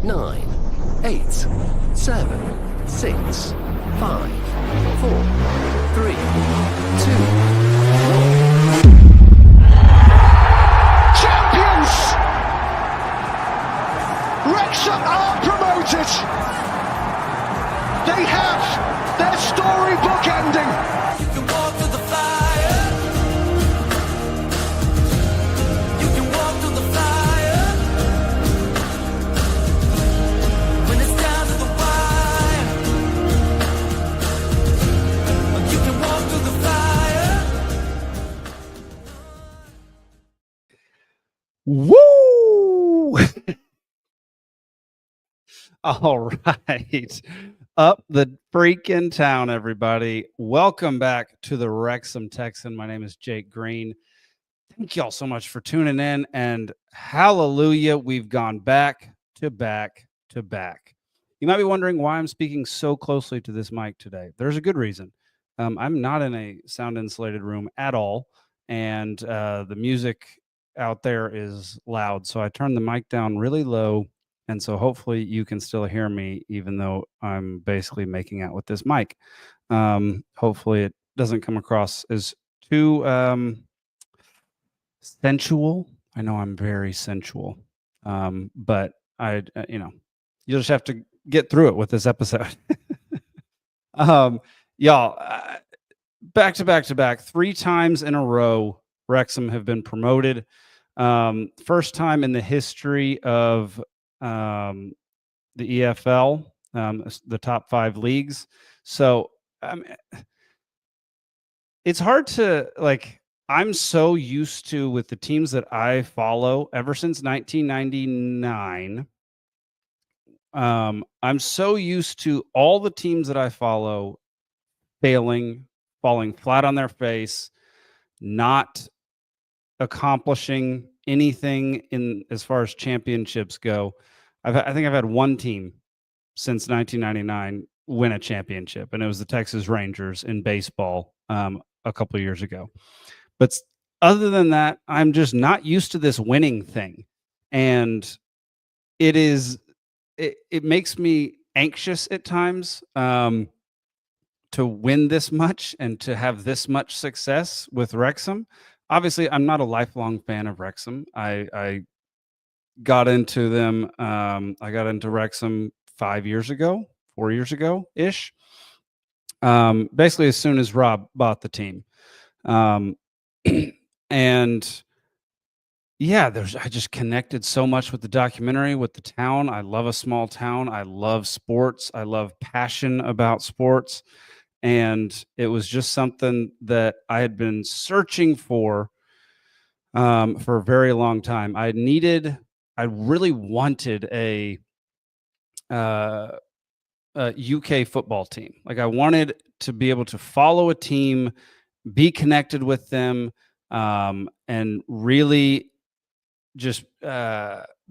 9, 8, 7, 6, 5, 4, 3, 2, 1. Champions! Wrexham are promoted. They have their storybook ending. You can walk through the fire. You can walk through the fire. When it's down to the wire. You can walk through the fire. Woo! All right. Up the freaking town, everybody. Welcome back to the Wrexham Texan. My name is Jake Green. Thank y'all so much for tuning in, and hallelujah, we've gone back to back to back. You might be wondering why I'm speaking so closely to this mic today. There's a good reason. I'm not in a sound insulated room at all, and the music out there is loud, so I turned the mic down really low, and so hopefully you can still hear me even though I'm basically making out with this mic. Hopefully it doesn't come across as too sensual. I know I'm very sensual, but you just have to get through it with this episode. Y'all, back to back to back, 3 times in a row, Wrexham have been promoted. First time in the history of the EFL, the top 5 leagues. So it's hard to I'm so used to, with the teams that I follow ever since 1999. I'm so used to all the teams that I follow failing, falling flat on their face, not accomplishing anything in as far as championships go. I think I've had one team since 1999 win a championship, and it was the Texas Rangers in baseball a couple of years ago. But other than that, I'm just not used to this winning thing, and it makes me anxious at times to win this much and to have this much success with Wrexham. Obviously, I'm not a lifelong fan of Wrexham. I got into them. I got into Wrexham 4 years ago ish. Basically, as soon as Rob bought the team, and yeah, I just connected so much with the documentary, with the town. I love a small town. I love sports. I love passion about sports. And it was just something that I had been searching for a very long time. I really wanted a UK football team. Like, I wanted to be able to follow a team, be connected with them, and really just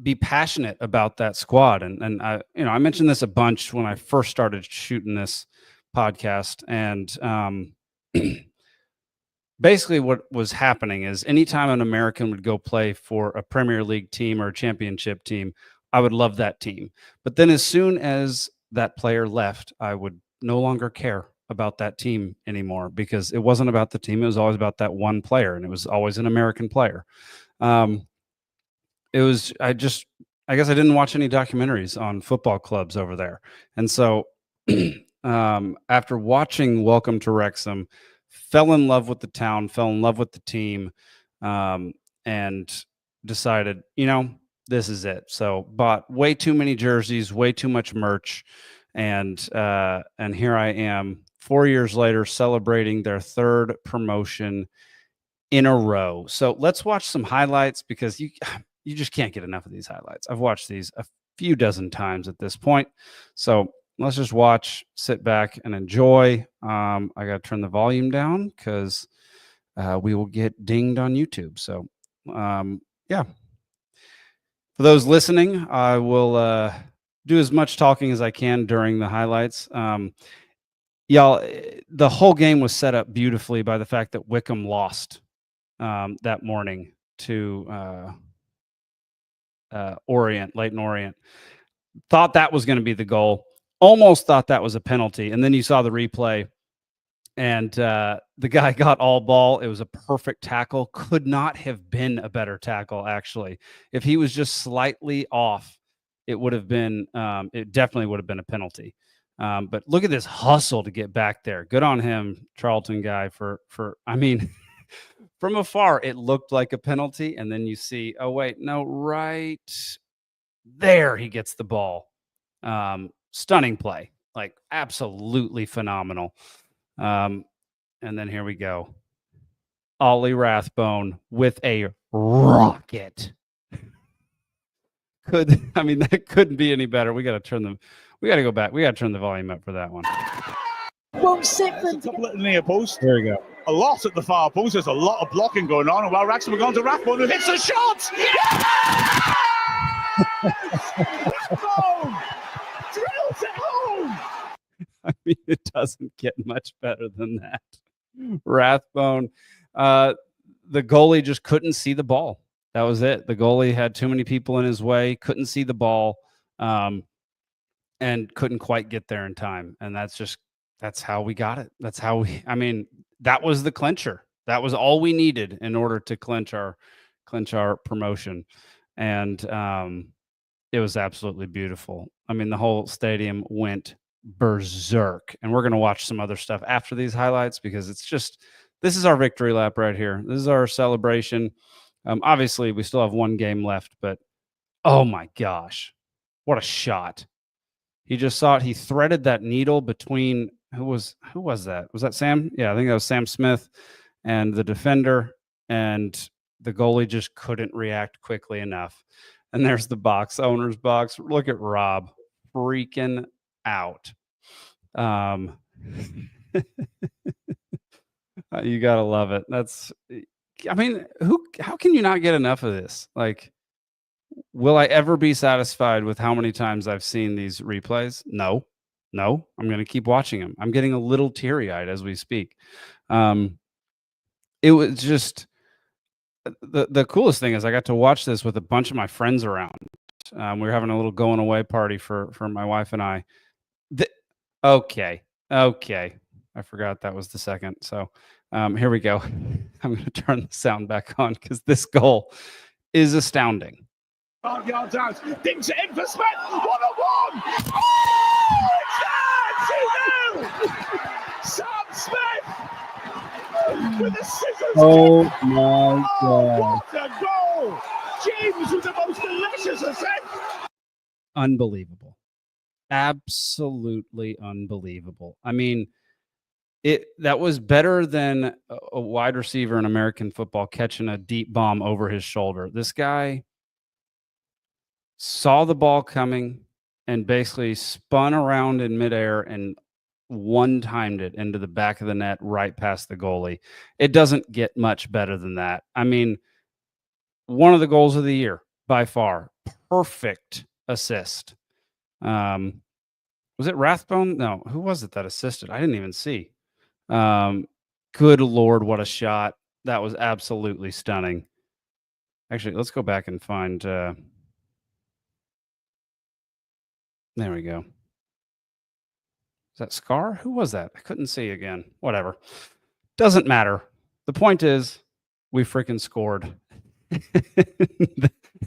be passionate about that squad. And I mentioned this a bunch when I first started shooting this podcast, and basically what was happening is anytime an American would go play for a Premier League team or a championship team, I would love that team. But then as soon as that player left, I would no longer care about that team anymore, because it wasn't about the team. It was always about that one player, and it was always an American player. I guess I didn't watch any documentaries on football clubs over there. And so after watching Welcome to Wrexham, fell in love with the town, fell in love with the team, and decided, this is it. So bought way too many jerseys, way too much merch. And here I am 4 years later, celebrating their 3rd promotion in a row. So let's watch some highlights, because you just can't get enough of these highlights. I've watched these a few dozen times at this point. So let's just watch, sit back, and enjoy. I got to turn the volume down because we will get dinged on YouTube. So, yeah. For those listening, I will do as much talking as I can during the highlights. Y'all, the whole game was set up beautifully by the fact that Wickham lost that morning to Leyton Orient. thought that was going to be the goal. Almost thought that was a penalty. And then you saw the replay, and the guy got all ball. It was a perfect tackle. Could not have been a better tackle, actually. If he was just slightly off, it would have been, it definitely would have been a penalty. But look at this hustle to get back there. Good on him, Charlton guy, I mean, from afar, it looked like a penalty. And then you see, oh, wait, no, right there, he gets the ball. Stunning play, like absolutely phenomenal. And then here we go. Ollie Rathbone with a rocket. That couldn't be any better. We got to go back. We got to turn the volume up for that one. Won't sit for him. Top at the near post. There we go. A lot at the far post. There's a lot of blocking going on. And while Wrexham are going to Rathbone, who hits a shot. Yeah! Rathbone drills it home. I mean, it doesn't get much better than that. Rathbone, the goalie just couldn't see the ball. That was it. The goalie had too many people in his way, couldn't see the ball, and couldn't quite get there in time. And that's how we got it. That was the clincher. That was all we needed in order to clinch our promotion. And it was absolutely beautiful. I mean, the whole stadium went berserk. And we're going to watch some other stuff after these highlights, because this is our victory lap right here. This is our celebration. Obviously, we still have one game left, but oh my gosh, what a shot. He just saw it. He threaded that needle between, who was that? Was that Sam? Yeah, I think that was Sam Smith and the defender, and the goalie just couldn't react quickly enough. And there's the owner's box. Look at Rob freaking out. You gotta love it. How can you not get enough of this? Like, will I ever be satisfied with how many times I've seen these replays? No, I'm going to keep watching them. I'm getting a little teary-eyed as we speak. It was just the coolest thing is I got to watch this with a bunch of my friends around. We were having a little going away party for my wife and I. Okay. I forgot that was the second. So here we go. I'm going to turn the sound back on because this goal is astounding. 5 yards out. Dinks it in for Smith. 1-on-1. Oh, it's there. 2-0. Sam Smith with the scissors. Oh my God. What a goal. James with the most delicious assist. Unbelievable. Absolutely unbelievable. I mean, that was better than a wide receiver in American football catching a deep bomb over his shoulder. This guy saw the ball coming and basically spun around in midair and one-timed it into the back of the net right past the goalie. It doesn't get much better than that. I mean, one of the goals of the year by far. Perfect assist. Was it Rathbone? No. Who was it that assisted? I didn't even see. Good Lord, what a shot. That was absolutely stunning. Actually, let's go back and find... There we go. Is that Scar? Who was that? I couldn't see again. Whatever. Doesn't matter. The point is, we freaking scored.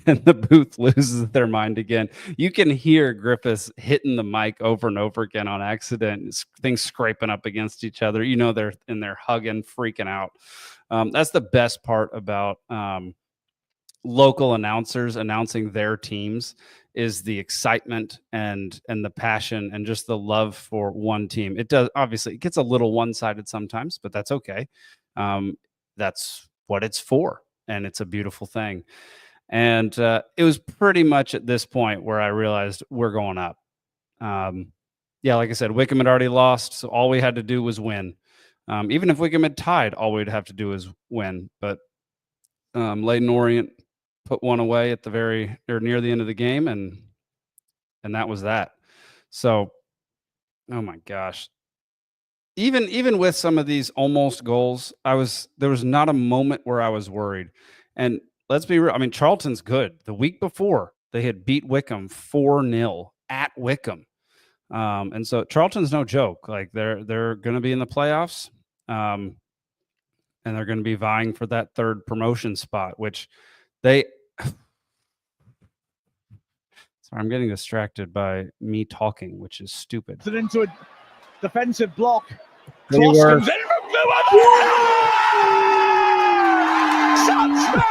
And the booth loses their mind again. You can hear Griffiths hitting the mic over and over again on accident. Things scraping up against each other. You know, they're in there hugging, freaking out. That's the best part about local announcers announcing their teams, is the excitement and the passion and just the love for one team. It does, obviously, it gets a little one-sided sometimes, but that's okay. That's what it's for, and it's a beautiful thing. And it was pretty much at this point where I realized we're going up. Yeah, like I said, Wickham had already lost, so all we had to do was win. Even if Wickham had tied, all we'd have to do is win. But Leyden Orient put one away at near the end of the game, and that was that. So, oh my gosh. Even with some of these almost goals, there was not a moment where I was worried. And let's be real, I mean, Charlton's good. The week before, they had beat Wickham 4-0 at Wickham. And so Charlton's no joke. Like they're going to be in the playoffs, and they're going to be vying for that third promotion spot, which they. Sorry, I'm getting distracted by me talking, which is stupid. Into a defensive block. They Cross were- comes in from Sam Smith!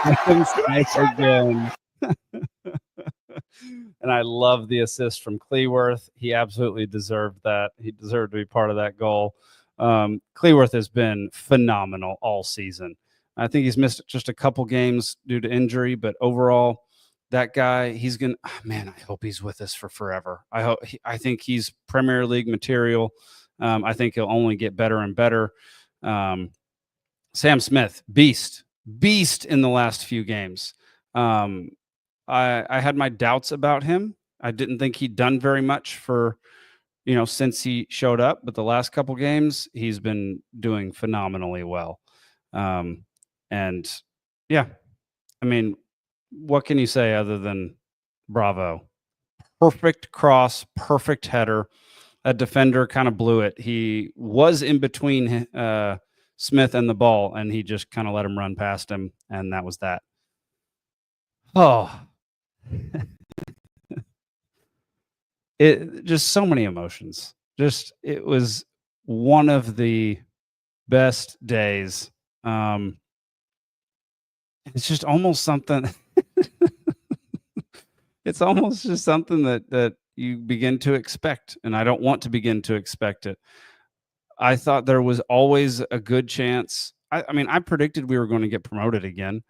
I couldn't say again. And I love the assist from Cleworth. He absolutely deserved that. He deserved to be part of that goal. Cleworth has been phenomenal all season. I think he's missed just a couple games due to injury, but overall, that guy, he's gonna. Man, I hope he's with us for forever. I think he's Premier League material. I think he'll only get better and better. Sam Smith, beast in the last few games. I had my doubts about him. I didn't think he'd done very much for, since he showed up, but the last couple games he's been doing phenomenally well. And yeah, I mean, what can you say other than bravo? Perfect cross, perfect header. A defender kind of blew it. He was in between Smith and the ball, and he just kind of let him run past him, and that was that. Oh, it just so many emotions. It was one of the best days. It's just almost something. It's almost just something that you begin to expect, and I don't want to begin to expect it. I thought there was always a good chance. I mean, I predicted we were going to get promoted again.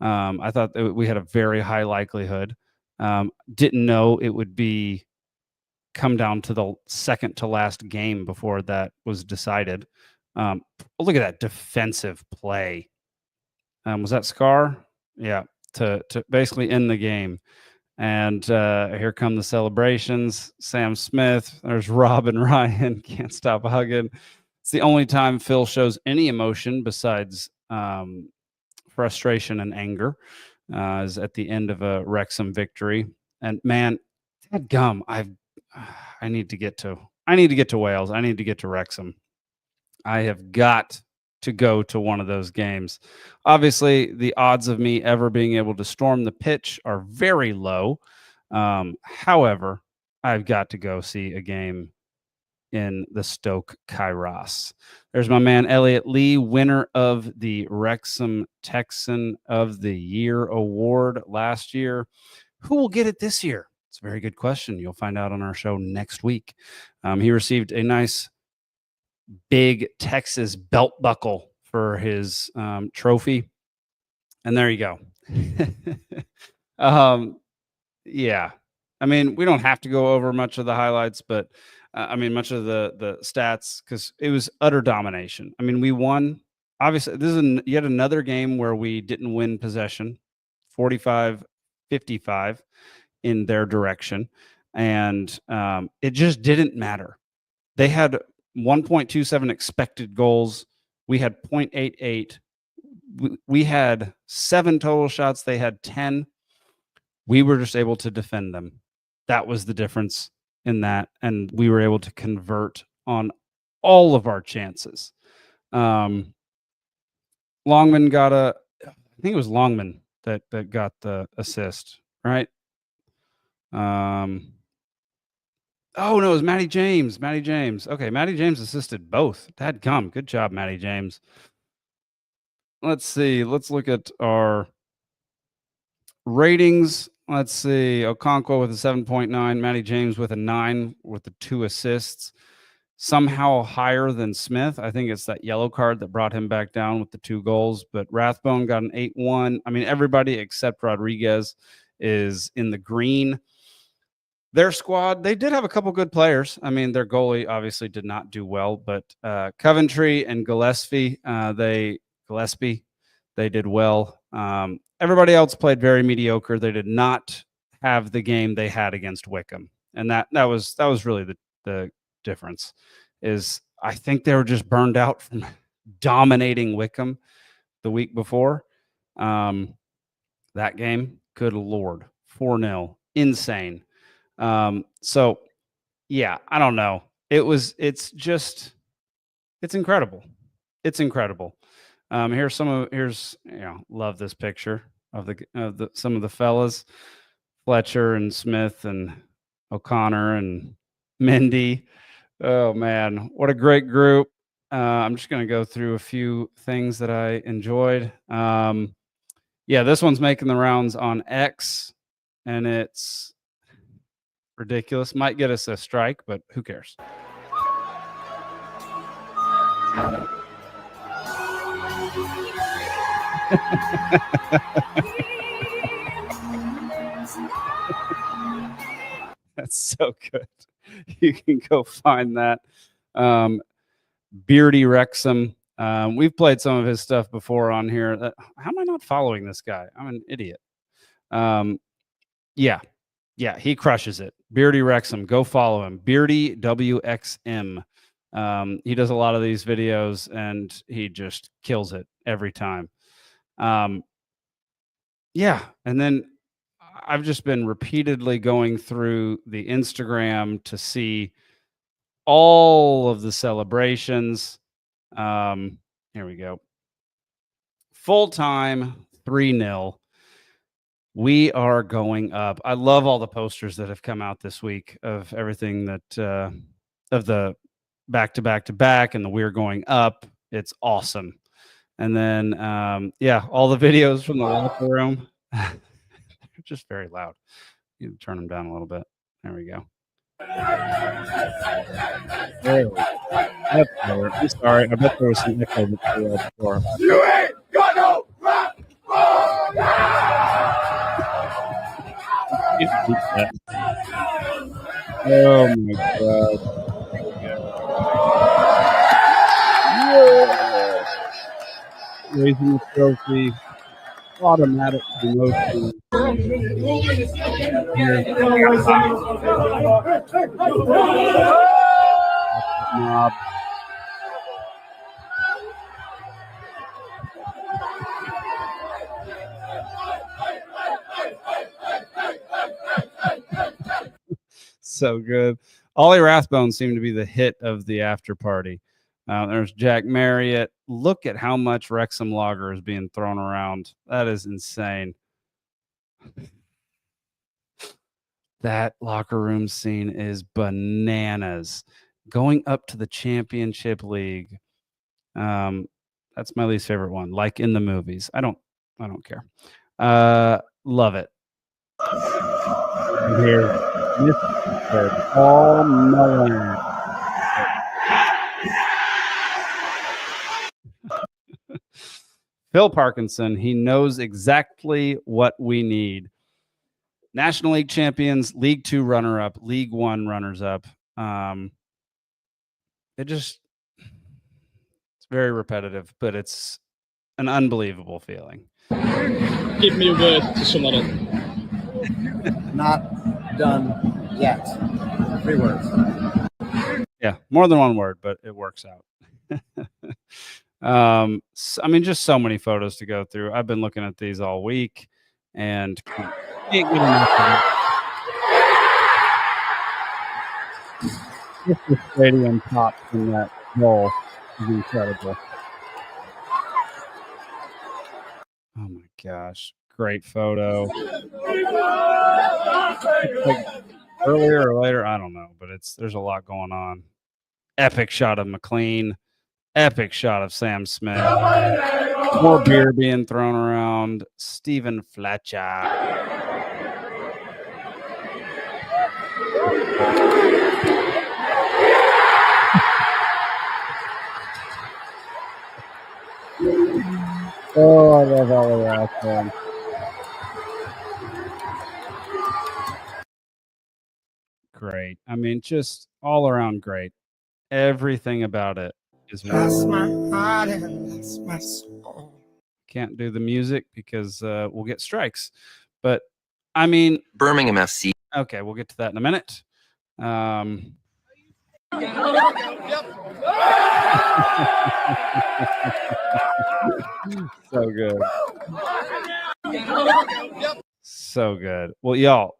I thought that we had a very high likelihood. Didn't know it would come down to the second to last game before that was decided. Look at that defensive play. Was that Scar? Yeah, to basically end the game. And here come the celebrations. Sam Smith, there's Rob and Ryan. Can't stop hugging. It's the only time Phil shows any emotion besides frustration and anger, is at the end of a Wrexham victory. And man, that gum, I need to get to Wales. I need to get to Wrexham. I have got to go to one of those games. Obviously, the odds of me ever being able to storm the pitch are very low. However, I've got to go see a game in the Stoke Kairos. There's my man Elliot Lee, winner of the Wrexham Texan of the Year award last year. Who will get it this year? It's a very good question. You'll find out on our show next week. He received a nice big Texas belt buckle for his trophy. And there you go. Yeah. I mean, we don't have to go over much of the highlights, but much of the stats, because it was utter domination. I mean, we won. Obviously, this is yet another game where we didn't win possession, 45-55 in their direction. And it just didn't matter. They had 1.27 expected goals. We had 0.88. We had 7 total shots. They had 10. We were just able to defend them. That was the difference in that. And we were able to convert on all of our chances. Longman got I think it was Longman that got the assist, right? Oh, no, it was Matty James. Okay, Matty James assisted both. Dadgum. Good job, Matty James. Let's see. Let's look at our ratings. Let's see. Okonkwo with a 7.9. Matty James with a 9 with the 2 assists. Somehow higher than Smith. I think it's that yellow card that brought him back down with the 2 goals. But Rathbone got an 8-1. I mean, everybody except Rodriguez is in the green. Their squad, they did have a couple good players. I mean, their goalie obviously did not do well, but Coventry and Gillespie, they did well. Everybody else played very mediocre. They did not have the game they had against Wickham, and that was really the difference. Is I think they were just burned out from dominating Wickham the week before. That game, good Lord, 4-0, insane. So yeah, I don't know. It's incredible. It's incredible. Here's love this picture of the some of the fellas, Fletcher and Smith and O'Connor and Mindy. Oh man, what a great group. I'm just going to go through a few things that I enjoyed. Yeah, this one's making the rounds on X, and it's ridiculous. Might get us a strike, but who cares? That's so good. You can go find that. Beardy Wrexham. We've played some of his stuff before on here. How am I not following this guy? I'm an idiot. Yeah, he crushes it. Beardy Wrexham, go follow him. Beardy WXM. He does a lot of these videos, and he just kills it every time. Yeah, and then I've just been repeatedly going through the Instagram to see all of the celebrations. Here we go. Full time 3-0. We are going up. I love all the posters that have come out this week of everything that of the back to back to back and the we're going up. It's awesome. And then all the videos from the locker room. They're just very loud. You can turn them down a little bit. There we go. I'm sorry. I bet there was some echo before. You ain't got no rap. Oh my god. Yeah. Raising the trophy. Automatic promotion. Knob. So good. Ollie Rathbone seemed to be the hit of the after party. There's Jack Marriott. Look at how much Wrexham lager is being thrown around. That is insane. That locker room scene is bananas. Going up to the Championship League. That's my least favorite one. Like in the movies. I don't care. Love it. Here, Mr. Paul Mullen. Phil Parkinson, he knows exactly what we need. National League champions, League 2 runner-up, League 1 runners-up. It's very repetitive, but it's an unbelievable feeling. Give me a word to sum that up. Not done yet. 3 words. Yeah, more than one word, but it works out. Just so many photos to go through. I've been looking at these all week and can't get enough of it. Just the stadium pops in that goal is incredible. Oh my gosh, great photo. Like earlier or later, I don't know, but there's a lot going on. Epic shot of McLean. Epic shot of Sam Smith. More beer being thrown around. Stephen Fletcher. Oh, I love Ollie Rathbone. Great. Just all around great. Everything about it is That's my heart and that's my soul. Can't do the music because we'll get strikes. But Birmingham FC. Okay, we'll get to that in a minute. So good. So good. Well, y'all,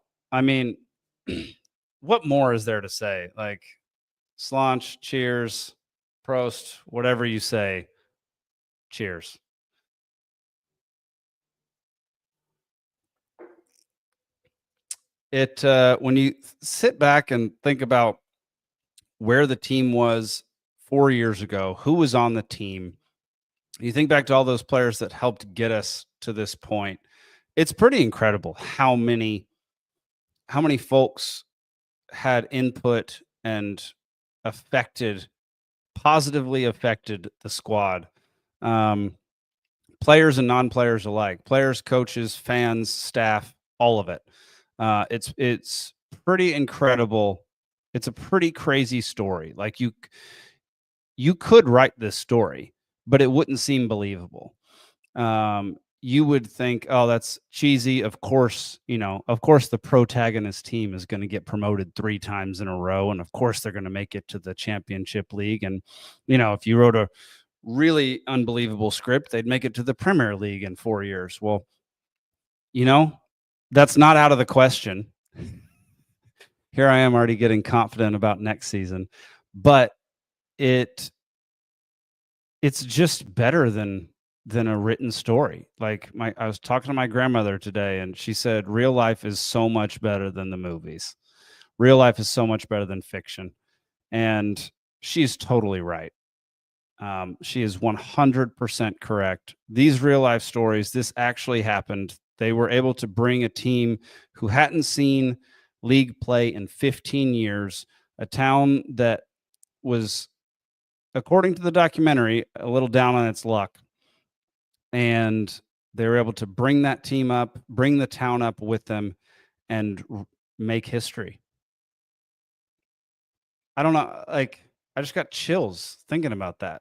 what more is there to say? Like, Slanch, cheers, Prost, whatever you say, cheers. It when you sit back and think about where the team was 4 years ago, who was on the team, you think back to all those players that helped get us to this point. It's pretty incredible how many folks had input and positively affected the squad. Players and non-players alike, players, coaches, fans, staff, all of it. It's pretty incredible. It's a pretty crazy story. Like you could write this story, but it wouldn't seem believable. You would think, oh, that's cheesy. Of course, the protagonist team is going to get promoted 3 times in a row. And of course, they're going to make it to the championship league. And, if you wrote a really unbelievable script, they'd make it to the Premier League in 4 years. Well, that's not out of the question. Here I am already getting confident about next season, but it's just better than a written story. Like I was talking to my grandmother today, and she said real life is so much better than the movies. Real life is so much better than fiction. And she's totally right. She is 100% correct. These real life stories, this actually happened. They were able to bring a team who hadn't seen league play in 15 years, a town that was, according to the documentary, a little down on its luck. And they were able to bring that team up, bring the town up with them, and make history. I don't know, I just got chills thinking about that.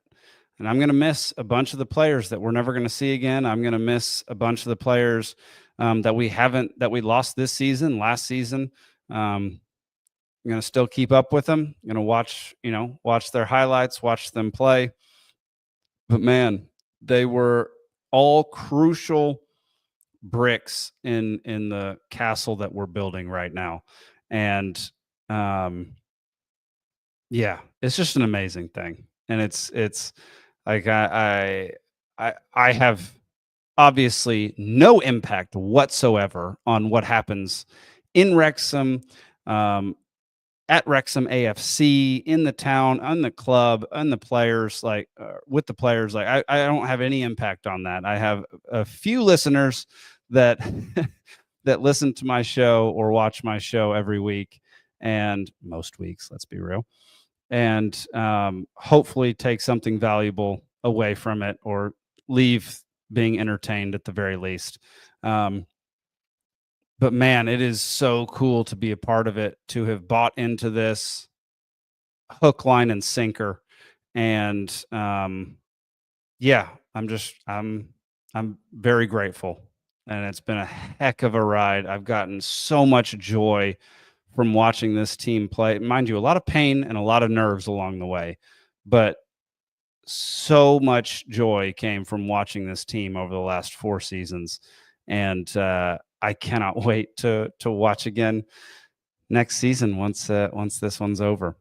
And I'm going to miss a bunch of the players that we're never going to see again. I'm going to miss a bunch of the players that we lost this season, last season. I'm going to still keep up with them. I'm going to watch their highlights, watch them play. But man, they were all crucial bricks in the castle that we're building right now. And yeah, it's just an amazing thing. And it's like I have obviously no impact whatsoever on what happens in Wrexham, at Wrexham AFC, in the town, on the club, on the players, with the players. I don't have any impact on that. I have a few listeners that that listen to my show or watch my show every week, and most weeks, let's be real, and hopefully take something valuable away from it or leave being entertained at the very least. But man, it is so cool to be a part of it, to have bought into this hook, line, and sinker. And yeah, I'm very grateful. And it's been a heck of a ride. I've gotten so much joy from watching this team play. Mind you, a lot of pain and a lot of nerves along the way, but so much joy came from watching this team over the last 4 seasons. And I cannot wait to watch again next season once this one's over.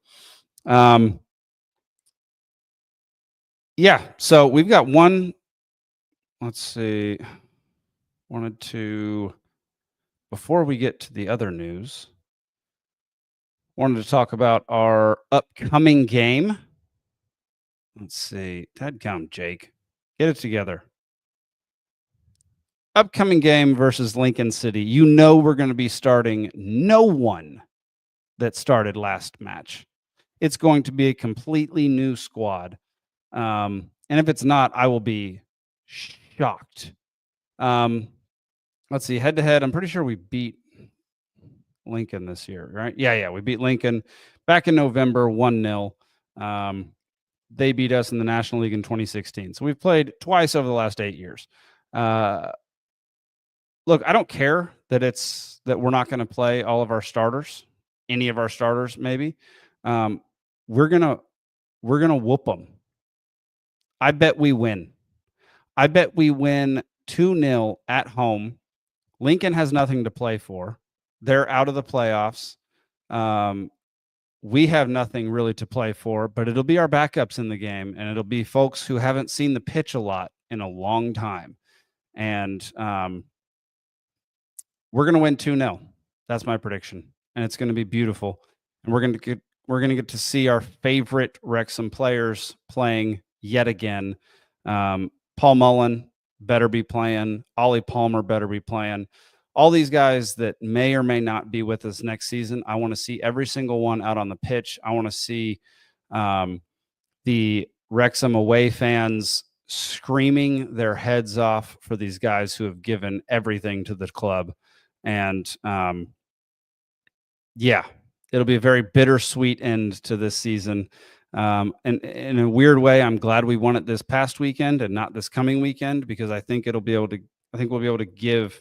Yeah, so we've got one. Let's see. Before we get to the other news, wanted to talk about our upcoming game. Let's see. Dadgum, Jake. Get it together. Upcoming game versus Lincoln City. We're going to be starting no one that started last match. It's going to be a completely new squad. And if it's not, I will be shocked. Let's see, head-to-head, I'm pretty sure we beat Lincoln this year, right? Yeah, we beat Lincoln back in November, 1-0. They beat us in the National League in 2016. So we've played twice over the last 8 years. Look, I don't care that we're not going to play all of our starters, any of our starters, maybe. We're gonna whoop them. I bet we win. I bet we win 2-0 at home. Lincoln has nothing to play for. They're out of the playoffs. we have nothing really to play for, but it'll be our backups in the game, and it'll be folks who haven't seen the pitch a lot in a long time. And we're going to win 2-0. That's my prediction, and it's going to be beautiful. And we're going to get to see our favorite Wrexham players playing yet again. Paul Mullen better be playing. Ollie Palmer better be playing. All these guys that may or may not be with us next season, I want to see every single one out on the pitch. I want to see the Wrexham away fans screaming their heads off for these guys who have given everything to the club. And yeah, it'll be a very bittersweet end to this season. And in a weird way, I'm glad we won it this past weekend and not this coming weekend, because I think we'll be able to give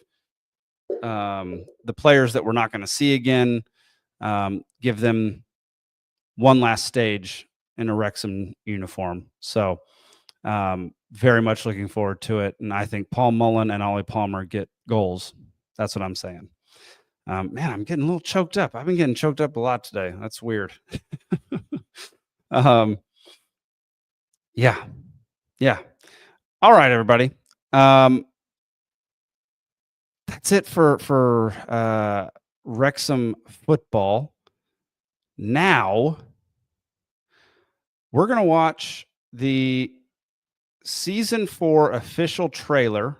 the players that we're not going to see again, give them one last stage in a Wrexham uniform. So very much looking forward to it. And I think Paul Mullen and Ollie Palmer get goals. That's what I'm saying. Man, I'm getting a little choked up. I've been getting choked up a lot today. That's weird. Yeah. All right, everybody. That's it for Wrexham football. Now we're going to watch the season 4 official trailer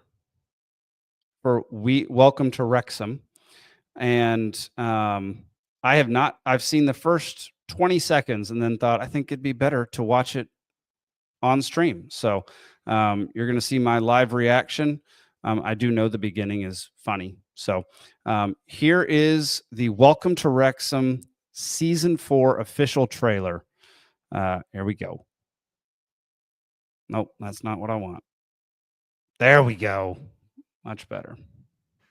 for Welcome to Wrexham. And I've seen the first 20 seconds and then thought, I think it'd be better to watch it on stream. So you're going to see my live reaction. I do know the beginning is funny. So here is the Welcome to Wrexham season 4 official trailer. Here we go. Nope, that's not what I want. There we go. Much better.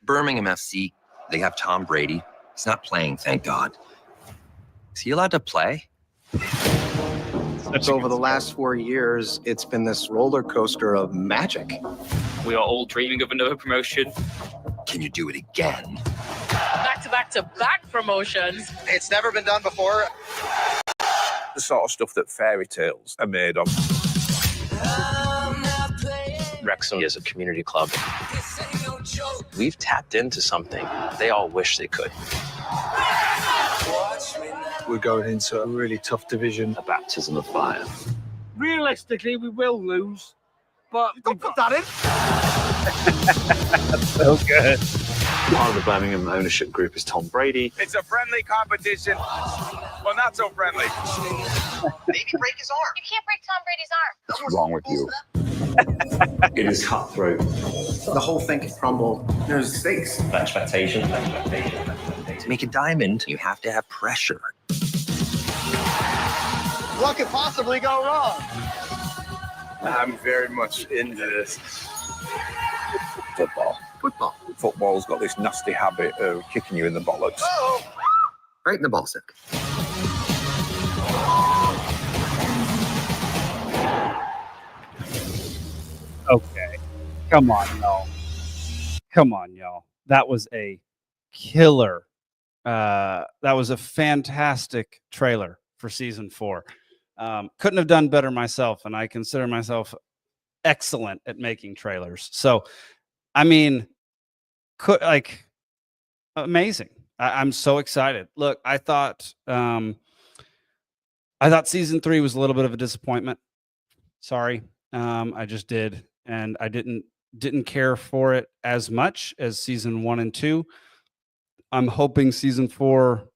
Birmingham FC, they have Tom Brady. He's not playing, thank God. Is he allowed to play? Over the last 4 years, it's been this roller coaster of magic. We are all dreaming of another promotion. Can you do it again? Back promotions. It's never been done before. The sort of stuff that fairy tales are made of. Wrexham is a community club. We've tapped into something they all wish they could. We're going into a really tough division. A baptism of fire. Realistically, we will lose, but don't put that in. That's so good. Part of the Birmingham ownership group is Tom Brady. It's a friendly competition. Well, not so friendly. Maybe break his arm. You can't break Tom Brady's arm. What's wrong with you? It is cutthroat. The whole thing can crumble. There's stakes. Expectation. To make a diamond, you have to have pressure. What could possibly go wrong? I'm very much into this. Football. Football's got this nasty habit of kicking you in the bollocks. Right in the ball sack. Okay. Come on, y'all. That was a killer. That was a fantastic trailer for season 4. Couldn't have done better myself, and I consider myself excellent at making trailers. So, I mean, amazing. I'm so excited. Look, I thought season 3 was a little bit of a disappointment. Sorry. I just did. And I didn't care for it as much as season 1 and 2. I'm hoping season 4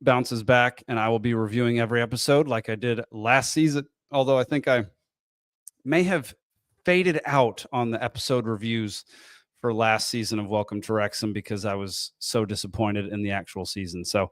bounces back, and I will be reviewing every episode like I did last season. Although I think I may have faded out on the episode reviews for last season of Welcome to Wrexham because I was so disappointed in the actual season. So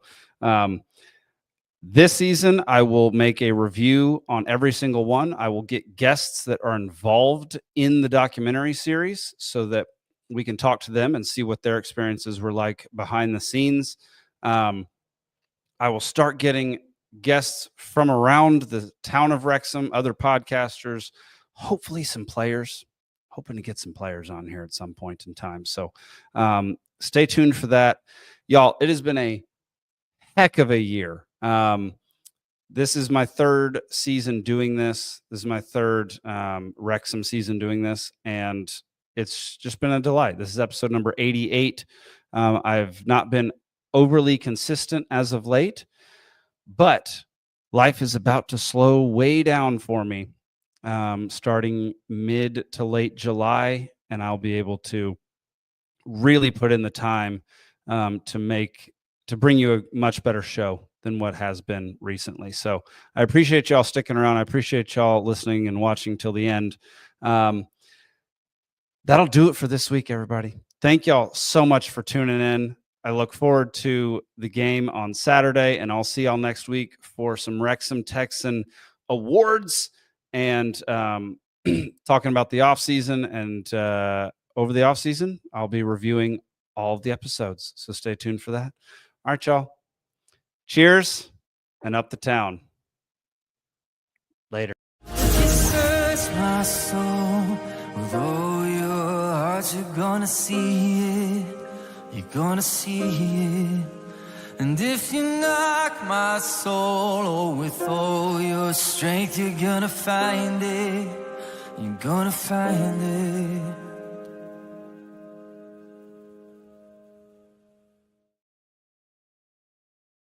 this season, I will make a review on every single one. I will get guests that are involved in the documentary series so that we can talk to them and see what their experiences were like behind the scenes. I will start getting guests from around the town of Wrexham, other podcasters, hopefully some players. Hoping to get some players on here at some point in time. So stay tuned for that. Y'all, it has been a heck of a year. This is my third season doing this. This is my third Wrexham season doing this, and it's just been a delight. This is episode number 88. I've not been overly consistent as of late, but life is about to slow way down for me starting mid to late July, and I'll be able to really put in the time to bring you a much better show than what has been recently. So I appreciate y'all sticking around. I appreciate y'all listening and watching till the end. That'll do it for this week, everybody. Thank y'all so much for tuning in. I look forward to the game on Saturday, and I'll see y'all next week for some Wrexham Texan awards and talking about the offseason. And over the offseason, I'll be reviewing all of the episodes. So stay tuned for that. All right, y'all. Cheers and up the town. Later. Search my soul with all your heart, you're gonna see it. You're gonna see it. And if you knock my soul with all your strength, you're gonna find it. You're gonna find it.